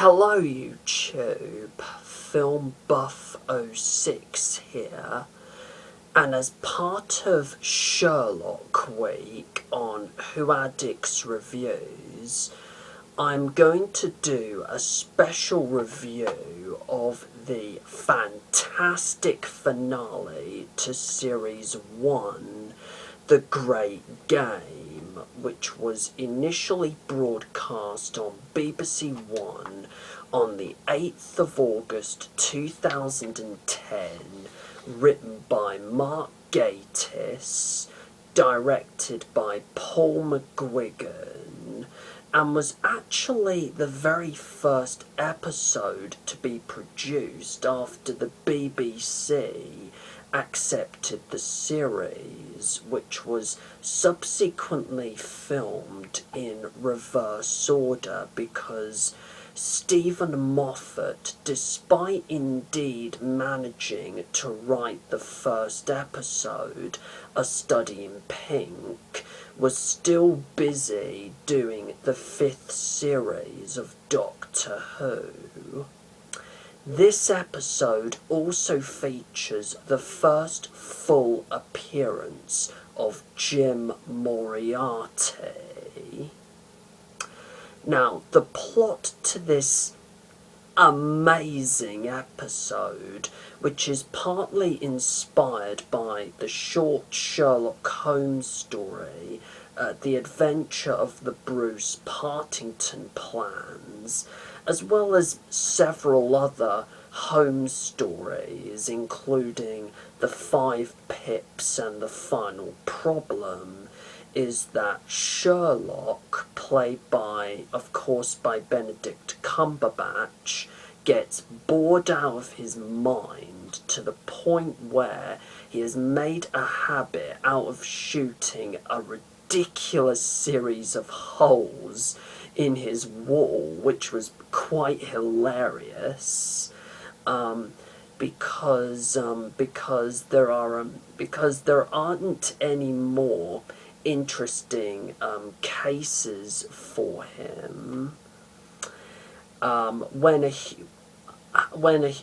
Hello YouTube, Film Buff 06 here, and as part of Sherlock week on Who Addicts Reviews, I'm going to do a special review of the fantastic finale to Series 1, The Great Game, which was initially broadcast on BBC One on the 8th of August 2010, written by Mark Gatiss, directed by Paul McGuigan, and was actually the very first episode to be produced after the BBC accepted the series, which was subsequently filmed in reverse order because Stephen Moffat, despite indeed managing to write the first episode, A Study in Pink, was still busy doing the 5th series of Doctor Who. This episode also features the first full appearance of Jim Moriarty. Now, the plot to this amazing episode, which is partly inspired by the short Sherlock Holmes story, The Adventure of the Bruce Partington Plans, as well as several other Holmes stories, including The Five Pips and The Final Problem, is that Sherlock, played by, of course, by Benedict Cumberbatch, gets bored out of his mind to the point where he has made a habit out of shooting a ridiculous series of holes in his wall, which was quite hilarious, because there aren't any more interesting cases for him.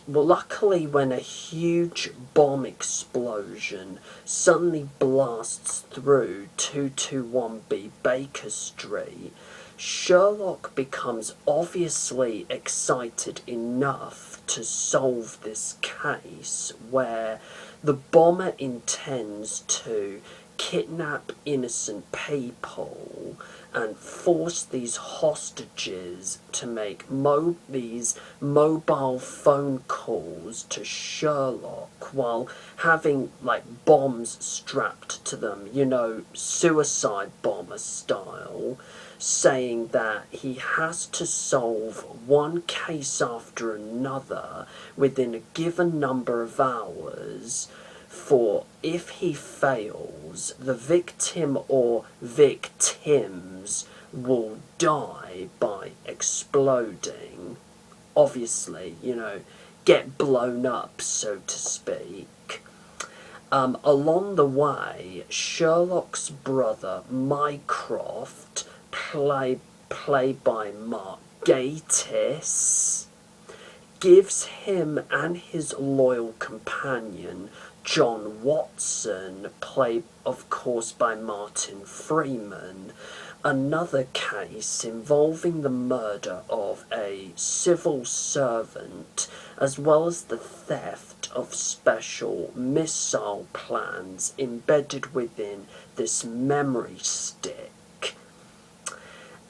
Luckily, when a huge bomb explosion suddenly blasts through 221B Baker Street, Sherlock becomes obviously excited enough to solve this case, where the bomber intends to kidnap innocent people and force these hostages to make these mobile phone calls to Sherlock while having bombs strapped to them, suicide bomber style, saying that he has to solve one case after another within a given number of hours, for if he fails, the victim or victims will die by exploding. Obviously, get blown up, so to speak. Along the way, Sherlock's brother, Mycroft, played by Mark Gatiss, gives him and his loyal companion, John Watson, played of course by Martin Freeman, another case involving the murder of a civil servant, as well as the theft of special missile plans embedded within this memory stick.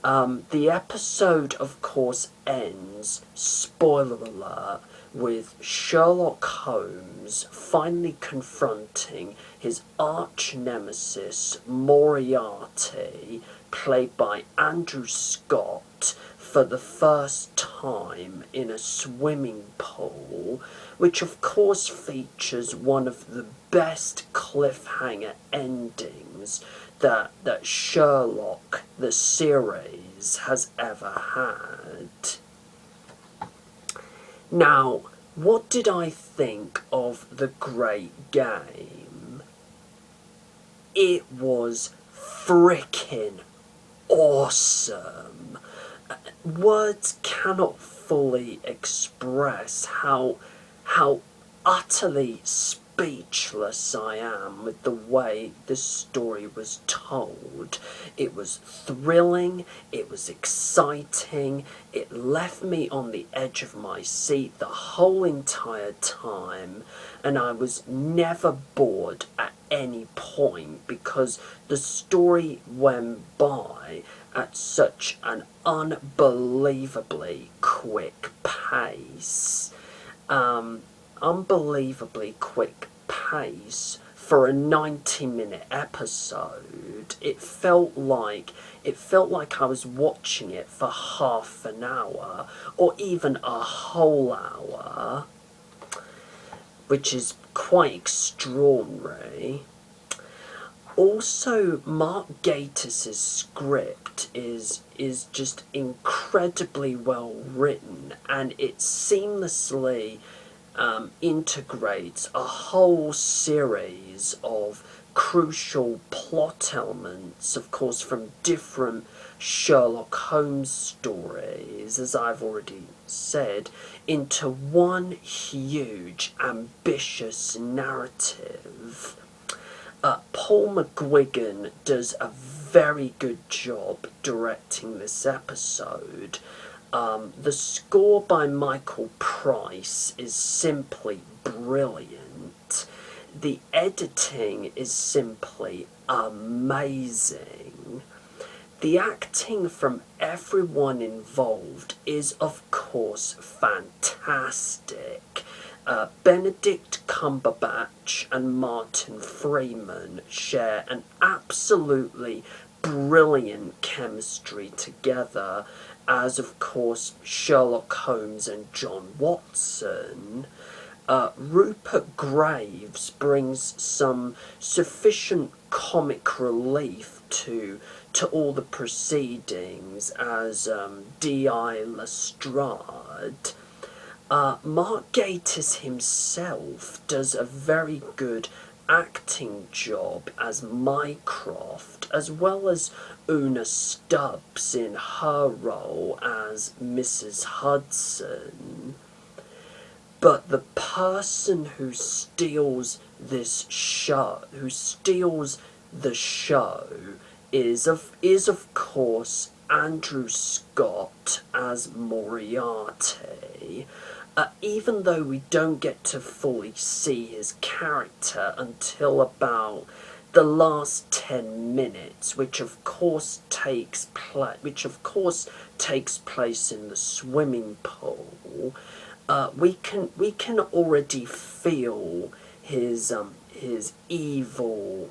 The episode, of course, ends, spoiler alert, with Sherlock Holmes finally confronting his arch-nemesis Moriarty, played by Andrew Scott, for the first time in a swimming pool, which of course features one of the best cliffhanger endings that Sherlock, the series, has ever had. Now, what did I think of The Great Game? It was frickin' awesome. words cannot fully express how utterly speechless I am with the way this story was told. It was thrilling, it was exciting, it left me on the edge of my seat the whole entire time, and I was never bored at any point because the story went by at such an unbelievably quick pace. Unbelievably quick pace for a 90-minute episode. It felt like I was watching it for half an hour or even a whole hour, which is quite extraordinary. Also, Mark Gatiss's script is just incredibly well written, and it seamlessly integrates a whole series of crucial plot elements, of course, from different Sherlock Holmes stories, as I've already said, into one huge, ambitious narrative. Paul McGuigan does a very good job directing this episode. The score by Michael Price is simply brilliant. The editing is simply amazing. The acting from everyone involved is, of course, fantastic. Benedict Cumberbatch and Martin Freeman share an absolutely brilliant chemistry together, as of course Sherlock Holmes and John Watson. Rupert Graves brings some sufficient comic relief to all the proceedings as D.I. Lestrade. Mark Gatiss himself does a very good acting job as Mycroft, as well as Una Stubbs in her role as Mrs. Hudson. But the person who steals the show is of course Andrew Scott as Moriarty. Even though we don't get to fully see his character until about the last 10 minutes, which of course takes place in the swimming pool, we can already feel his evil,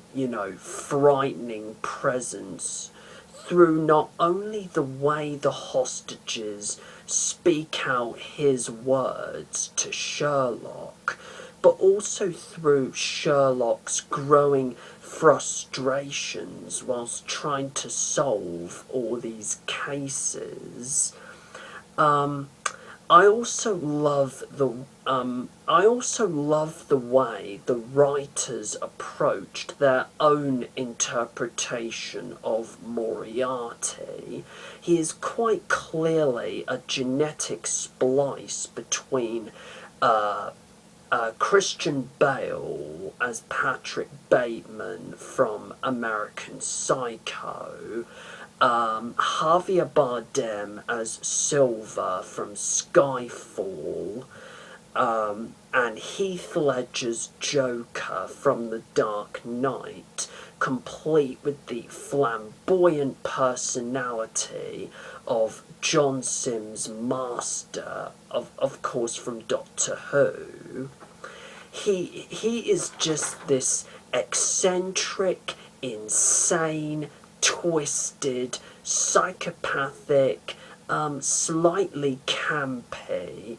frightening presence through not only the way the hostages speak out his words to Sherlock, but also through Sherlock's growing frustrations whilst trying to solve all these cases. I also love the way the writers approached their own interpretation of Moriarty. He is quite clearly a genetic splice between Christian Bale as Patrick Bateman from American Psycho, Javier Bardem as Silver from Skyfall, and Heath Ledger's Joker from The Dark Knight, complete with the flamboyant personality of John Sims Master, of course from Doctor Who. He is just this eccentric, insane, twisted, psychopathic, slightly campy,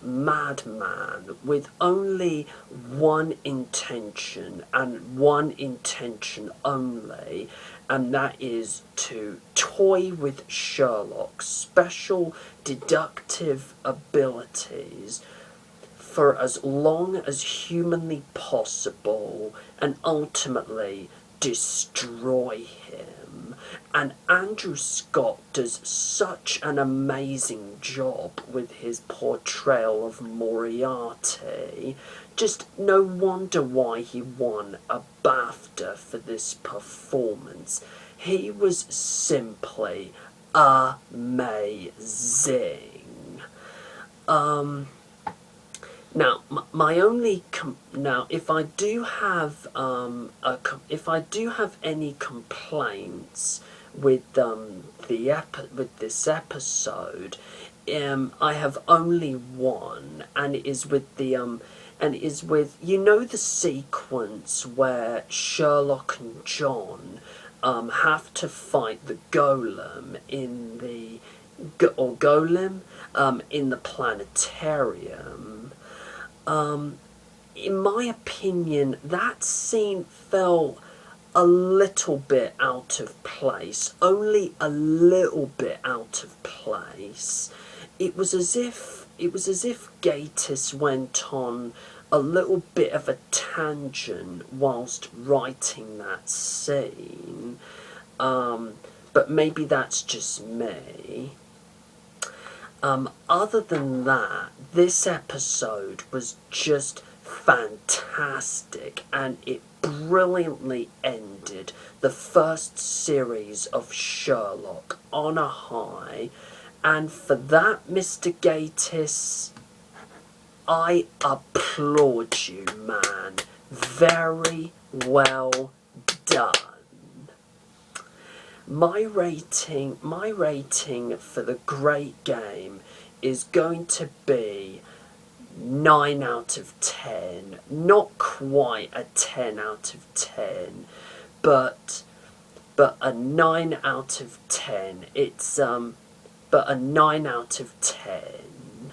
madman with only one intention, and one intention only, and that is to toy with Sherlock's special deductive abilities for as long as humanly possible, and ultimately destroy him. And Andrew Scott does such an amazing job with his portrayal of Moriarty. Just no wonder why he won a BAFTA for this performance. He was simply amazing. Now, my only now, if I do have any complaints with with this episode, I have only one, and it is with the the sequence where Sherlock and John have to fight the golem in the in the planetarium. In my opinion, that scene felt a little bit out of place, only a little bit out of place. It was as if Gatiss went on a little bit of a tangent whilst writing that scene, but maybe that's just me. Other than that, this episode was just fantastic, and it brilliantly ended the first series of Sherlock on a high, and for that, Mr. Gatiss, I applaud you, man. Very well done. My rating for the great game is going to be 9 out of 10. Not quite a 10 out of 10, but a 9 out of 10. It's but a 9 out of 10.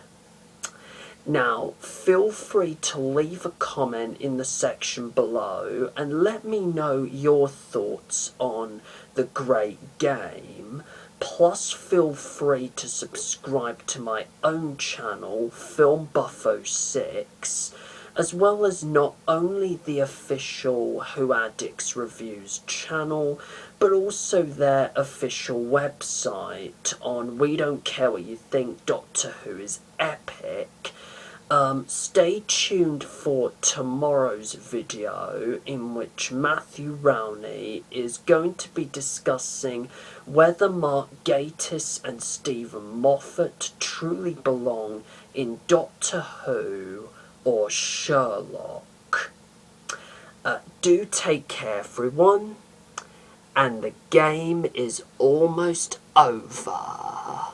Now, feel free to leave a comment in the section below and let me know your thoughts on the great game. Plus, feel free to subscribe to my own channel, Film Buffo 6, as well as not only the official Who Addicts Reviews channel, but also their official website on We Don't Care What You Think, Doctor Who is Epic. Stay tuned for tomorrow's video, in which Matthew Rowney is going to be discussing whether Mark Gatiss and Stephen Moffat truly belong in Doctor Who or Sherlock. Do take care, everyone, and the game is almost over.